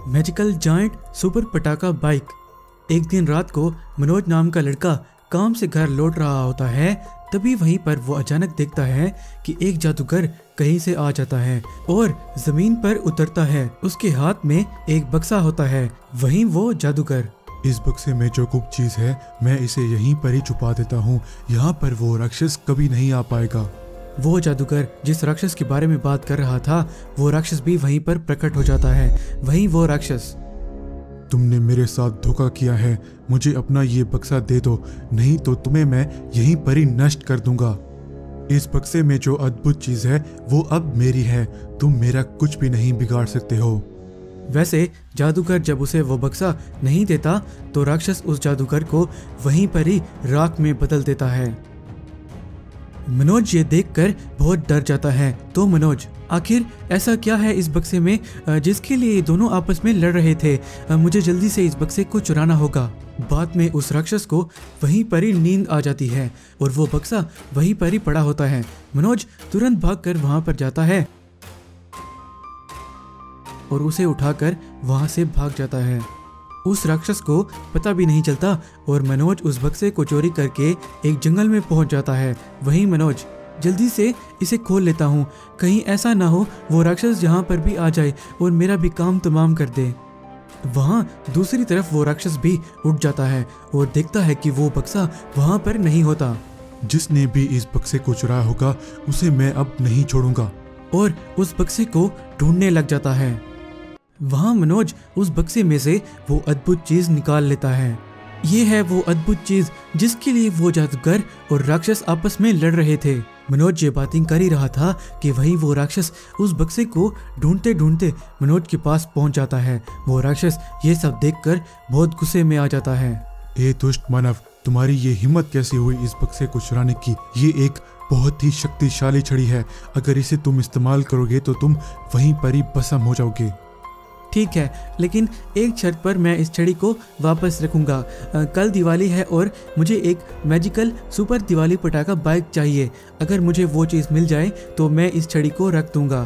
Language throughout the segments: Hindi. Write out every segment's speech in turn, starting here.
मैजिकल जायंट सुपर पटाखा बाइक। एक दिन रात को मनोज नाम का लड़का काम से घर लौट रहा होता है। तभी वहीं पर वो अचानक देखता है कि एक जादूगर कहीं से आ जाता है और जमीन पर उतरता है। उसके हाथ में एक बक्सा होता है। वहीं वो जादूगर, इस बक्से में जो गुप्त चीज है मैं इसे यहीं पर ही छुपा देता हूँ, यहाँ पर वो राक्षस कभी नहीं आ पाएगा। वो जादूगर जिस राक्षस के बारे में बात कर रहा था वो राक्षस भी वहीं पर प्रकट हो जाता है। वहीं वो राक्षस, तुमने मेरे साथ धोखा किया है, मुझे अपना ये बक्सा दे दो, नहीं तो तुम्हें मैं यहीं पर ही नष्ट कर दूंगा। इस बक्से में जो अद्भुत चीज है वो अब मेरी है, तुम मेरा कुछ भी नहीं बिगाड़ सकते हो। वैसे जादूगर जब उसे वो बक्सा नहीं देता तो राक्षस उस जादूगर को वहीं पर ही राख में बदल देता है। मनोज ये देखकर बहुत डर जाता है। तो मनोज, आखिर ऐसा क्या है इस बक्से में जिसके लिए दोनों आपस में लड़ रहे थे? मुझे जल्दी से इस बक्से को चुराना होगा। बाद में उस राक्षस को वहीं पर ही नींद आ जाती है और वो बक्सा वहीं पर ही पड़ा होता है। मनोज तुरंत भागकर वहां पर जाता है और उसे उठाकर वहां से भाग जाता है। उस राक्षस को पता भी नहीं चलता और मनोज उस बक्से को चोरी करके एक जंगल में पहुंच जाता है। वहीं मनोज, जल्दी से इसे खोल लेता हूँ, कहीं ऐसा ना हो वो राक्षस यहाँ पर भी आ जाए और मेरा भी काम तमाम कर दे। वहाँ दूसरी तरफ वो राक्षस भी उठ जाता है और देखता है कि वो बक्सा वहाँ पर नहीं होता। जिसने भी इस बक्से को चुराया होगा उसे मैं अब नहीं छोड़ूंगा। और उस बक्से को ढूंढने लग जाता है। वहाँ मनोज उस बक्से में से वो अद्भुत चीज निकाल लेता है। ये है वो अद्भुत चीज जिसके लिए वो जादूगर और राक्षस आपस में लड़ रहे थे। मनोज ये बातें कर ही रहा था कि वहीं वो राक्षस उस बक्से को ढूंढते ढूंढते मनोज के पास पहुंच जाता है। वो राक्षस ये सब देखकर बहुत गुस्से में आ जाता है। ए दुष्ट मानव, तुम्हारी ये हिम्मत कैसे हुई इस बक्से को चुराने की? ये एक बहुत ही शक्तिशाली छड़ी है, अगर इसे तुम इस्तेमाल करोगे तो तुम वहीं पर ही भस्म हो जाओगे। ठीक है, लेकिन एक शर्त पर मैं इस छड़ी को वापस रखूंगा। कल दिवाली है और मुझे एक मैजिकल सुपर दिवाली पटाखा बाइक चाहिए। अगर मुझे वो चीज़ मिल जाए तो मैं इस छड़ी को रख दूंगा।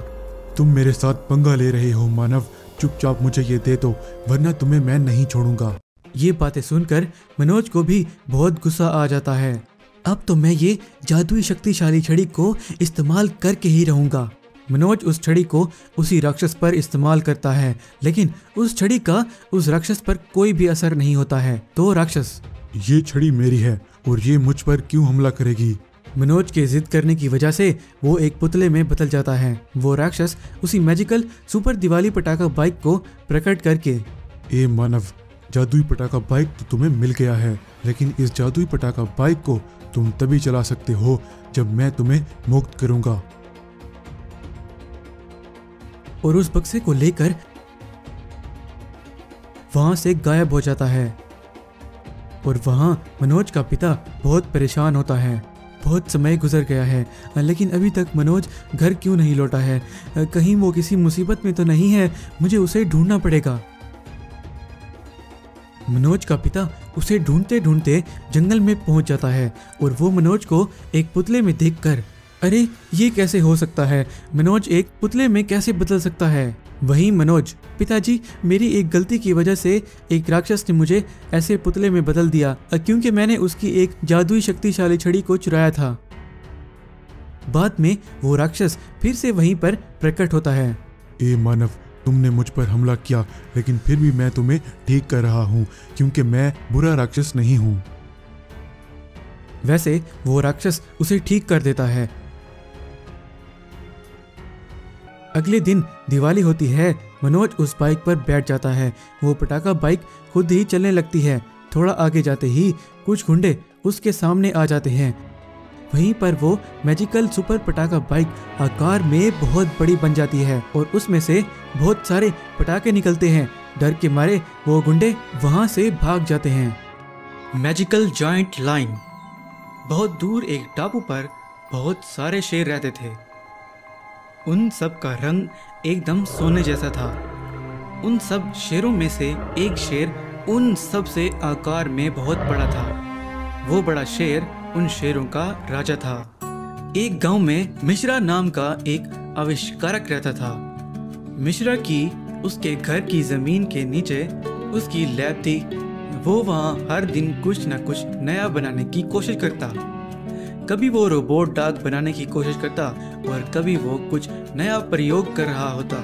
तुम मेरे साथ पंगा ले रहे हो मानव, चुपचाप मुझे ये दे दो वरना तुम्हें मैं नहीं छोड़ूंगा। ये बातें सुनकर मनोज को भी बहुत गुस्सा आ जाता है। अब तो मैं ये जादुई शक्तिशाली छड़ी को इस्तेमाल करके ही रहूंगा। मनोज उस छड़ी को उसी राक्षस पर इस्तेमाल करता है, लेकिन उस छड़ी का उस राक्षस पर कोई भी असर नहीं होता है। तो राक्षस, ये छड़ी मेरी है और ये मुझ पर क्यों हमला करेगी? मनोज के जिद करने की वजह से वो एक पुतले में बदल जाता है। वो राक्षस उसी मैजिकल सुपर दिवाली पटाखा बाइक को प्रकट करके, ए मानव, जादुई पटाखा बाइक तो तुम्हें मिल गया है, लेकिन इस जादुई पटाखा बाइक को तुम तभी चला सकते हो जब मैं तुम्हें मुक्त करूंगा। और उस बक्से को लेकर वहां से गायब हो जाता है। और वहां मनोज का पिता बहुत परेशान होता है। बहुत समय गुजर गया है लेकिन अभी तक मनोज घर क्यों नहीं लौटा है? कहीं वो किसी मुसीबत में तो नहीं है? मुझे उसे ढूंढना पड़ेगा। मनोज का पिता उसे ढूंढते ढूंढते जंगल में पहुंच जाता है और वो मनोज को एक पुतले में देखकर, अरे ये कैसे हो सकता है? मनोज एक पुतले में कैसे बदल सकता है? वहीं मनोज, पिताजी, मेरी एक गलती की वजह से एक राक्षस ने मुझे ऐसे पुतले में बदल दिया क्योंकि मैंने उसकी एक जादुई शक्तिशाली छड़ी को चुराया था। बाद में वो राक्षस फिर से वहीं पर प्रकट होता है। ए मानव, तुमने मुझ पर हमला किया लेकिन फिर भी मैं तुम्हें ठीक कर रहा हूँ क्योंकि मैं बुरा राक्षस नहीं हूँ। वैसे वो राक्षस उसे ठीक कर देता है। अगले दिन दिवाली होती है। मनोज उस बाइक पर बैठ जाता है। वो पटाखा बाइक खुद ही चलने लगती है। थोड़ा आगे जाते ही कुछ गुंडे उसके सामने आ जाते हैं। वहीं पर वो मैजिकल सुपर पटाखा बाइक आकार में बहुत बड़ी बन जाती है और उसमें से बहुत सारे पटाखे निकलते हैं। डर के मारे वो गुंडे वहां से भाग जाते हैं। Magical giant line. बहुत दूर एक टापू पर बहुत सारे शेर रहते थे। उन सब का रंग एकदम सोने जैसा था। उन सब शेरों में से एक शेर उन सब से आकार में बहुत बड़ा था। वो बड़ा शेर उन शेरों का राजा था। एक गांव में मिश्रा नाम का एक आविष्कारक रहता था। मिश्रा की उसके घर की ज़मीन के नीचे उसकी लैब थी। वो वहाँ हर दिन कुछ न कुछ नया बनाने की कोशिश करता। कभी वो रोबोट डॉग बनाने की कोशिश करता और कभी वो कुछ नया प्रयोग कर रहा होता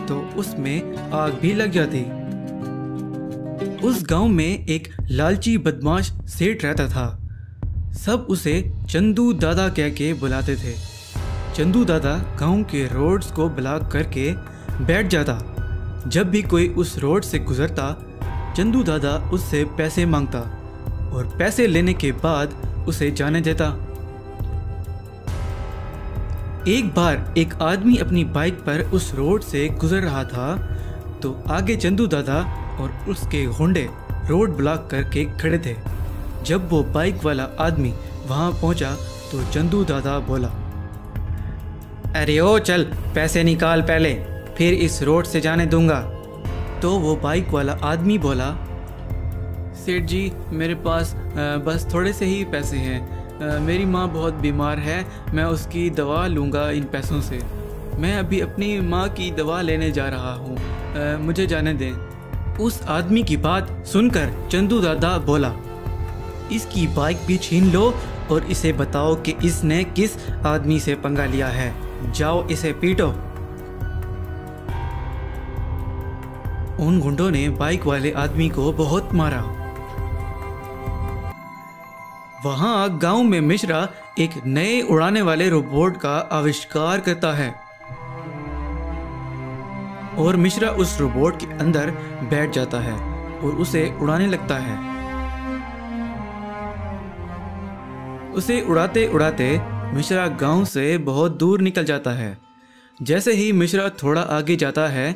तो उसमें आग भी लग जाती। उस गांव में एक लालची बदमाश सेठ रहता था। सब उसे चंदू दादा कह के बुलाते थे। चंदू दादा गांव के रोड्स को ब्लॉक करके बैठ जाता। जब भी कोई उस रोड से गुजरता चंदू दादा उससे पैसे मांगता और पैसे लेने के बाद उसे जाने देता। एक बार एक आदमी अपनी बाइक पर उस रोड से गुजर रहा था तो आगे चंदू दादा और उसके गुंडे रोड ब्लॉक करके खड़े थे। जब वो बाइक वाला आदमी वहां पहुंचा तो चंदू दादा बोला, अरे ओ चल पैसे निकाल पहले, फिर इस रोड से जाने दूंगा। तो वो बाइक वाला आदमी बोला, सेठ जी मेरे पास बस थोड़े से ही पैसे हैं। मेरी माँ बहुत बीमार है, मैं उसकी दवा लूँगा इन पैसों से। मैं अभी अपनी माँ की दवा लेने जा रहा हूँ, मुझे जाने दें। उस आदमी की बात सुनकर चंदू दादा बोला, इसकी बाइक भी छीन लो और इसे बताओ कि इसने किस आदमी से पंगा लिया है। जाओ इसे पीटो। उन गुंडों ने बाइक वाले आदमी को बहुत मारा। वहां गांव में मिश्रा एक नए उड़ाने वाले रोबोट का आविष्कार करता है और मिश्रा उस रोबोट के अंदर बैठ जाता है और उसे उड़ाने लगता है। उसे उड़ाते उड़ाते मिश्रा गांव से बहुत दूर निकल जाता है। जैसे ही मिश्रा थोड़ा आगे जाता है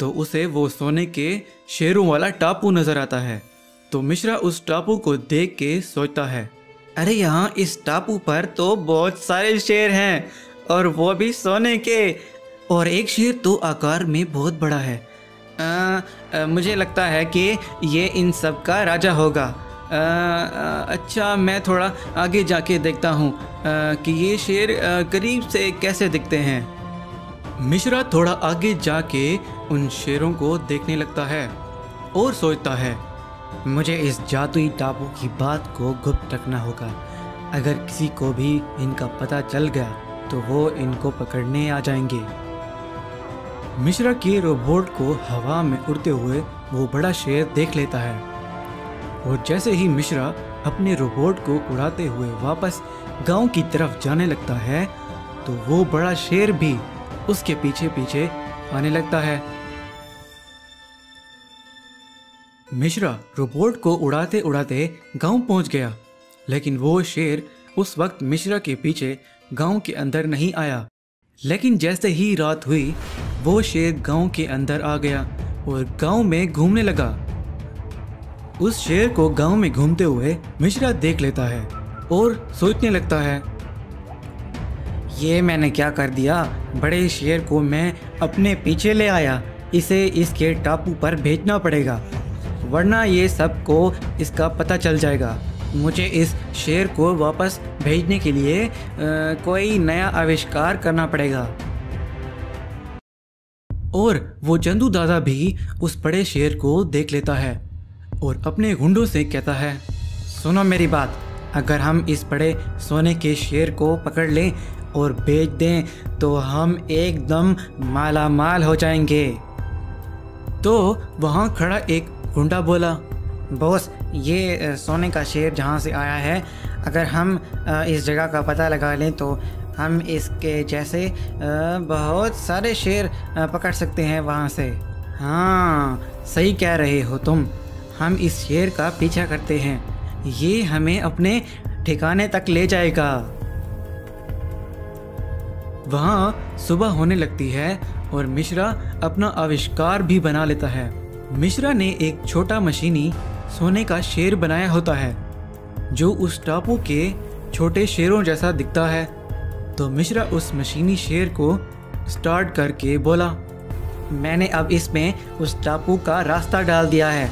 तो उसे वो सोने के शेरों वाला टापू नजर आता है। तो मिश्रा उस टापू को देख के सोचता है, अरे यहाँ इस टापू पर तो बहुत सारे शेर हैं और वो भी सोने के, और एक शेर तो आकार में बहुत बड़ा है। मुझे लगता है कि ये इन सब का राजा होगा। अच्छा मैं थोड़ा आगे जाके देखता हूँ कि ये शेर करीब से कैसे दिखते हैं। मिश्रा थोड़ा आगे जाके उन शेरों को देखने लगता है और सोचता है, मुझे इस जादुई टापू की बात को गुप्त रखना होगा। अगर किसी को भी इनका पता चल गया तो वो इनको पकड़ने आ जाएंगे। मिश्रा के रोबोट को हवा में उड़ते हुए वो बड़ा शेर देख लेता है और जैसे ही मिश्रा अपने रोबोट को उड़ाते हुए वापस गांव की तरफ जाने लगता है तो वो बड़ा शेर भी उसके पीछे पीछे आने लगता है। मिश्रा रोबोट को उड़ाते उड़ाते गांव पहुंच गया, लेकिन वो शेर उस वक्त मिश्रा के पीछे गांव के अंदर नहीं आया। लेकिन जैसे ही रात हुई वो शेर गांव के अंदर आ गया और गांव में घूमने लगा। उस शेर को गांव में घूमते हुए मिश्रा देख लेता है और सोचने लगता है, ये मैंने क्या कर दिया। बड़े शेर को मैं अपने पीछे ले आया, इसे इसके टापू पर भेजना पड़ेगा वरना ये सबको इसका पता चल जाएगा। मुझे इस शेर को वापस भेजने के लिए कोई नया आविष्कार करना पड़ेगा। और वो चंदू दादा भी उस बड़े शेर को देख लेता है और अपने गुंडों से कहता है, सुनो मेरी बात, अगर हम इस बड़े सोने के शेर को पकड़ लें और बेच दें तो हम एकदम माला माल हो जाएंगे। तो वहाँ खड़ा एक गुंडा बोला, बॉस ये सोने का शेर जहाँ से आया है, अगर हम इस जगह का पता लगा लें तो हम इसके जैसे बहुत सारे शेर पकड़ सकते हैं वहाँ से। हाँ सही कह रहे हो तुम, हम इस शेर का पीछा करते हैं, ये हमें अपने ठिकाने तक ले जाएगा। वहाँ सुबह होने लगती है और मिश्रा अपना आविष्कार भी बना लेता है। मिश्रा ने एक छोटा मशीनी सोने का शेर बनाया होता है जो उस टापू के छोटे शेरों जैसा दिखता है। तो मिश्रा उस मशीनी शेर को स्टार्ट करके बोला, मैंने अब इसमें उस टापू का रास्ता डाल दिया है,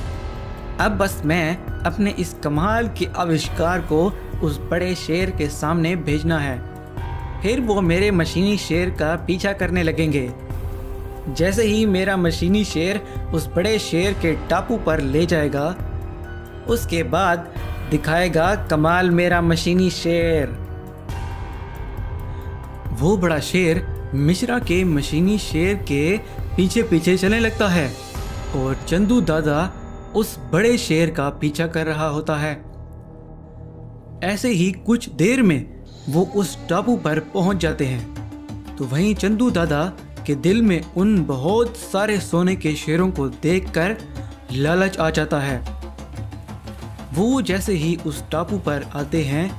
अब बस मैं अपने इस कमाल के आविष्कार को उस बड़े शेर के सामने भेजना है, फिर वो मेरे मशीनी शेर का पीछा करने लगेंगे। जैसे ही मेरा मशीनी शेर उस बड़े शेर के टापू पर ले जाएगा, उसके बाद दिखाएगा कमाल मेरा मशीनी शेर। वो बड़ा शेर मिश्रा के मशीनी शेर के पीछे पीछे चलने लगता है और चंदू दादा उस बड़े शेर का पीछा कर रहा होता है। ऐसे ही कुछ देर में वो उस टापू पर पहुंच जाते हैं। तो वहीं चंदू दादा के दिल में उन बहुत सारे सोने के शेरों को देखकर लालच आ जाता है। वो जैसे ही उस टापू पर आते हैं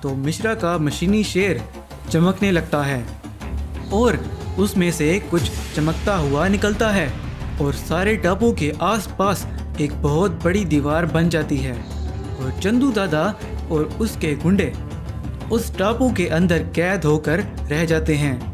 तो मिश्रा का मशीनी शेर चमकने लगता है और उसमें से कुछ चमकता हुआ निकलता है और सारे टापू के आसपास एक बहुत बड़ी दीवार बन जाती है और चंदू दादा और उसके गुंडे उस टापू के अंदर कैद होकर रह जाते हैं।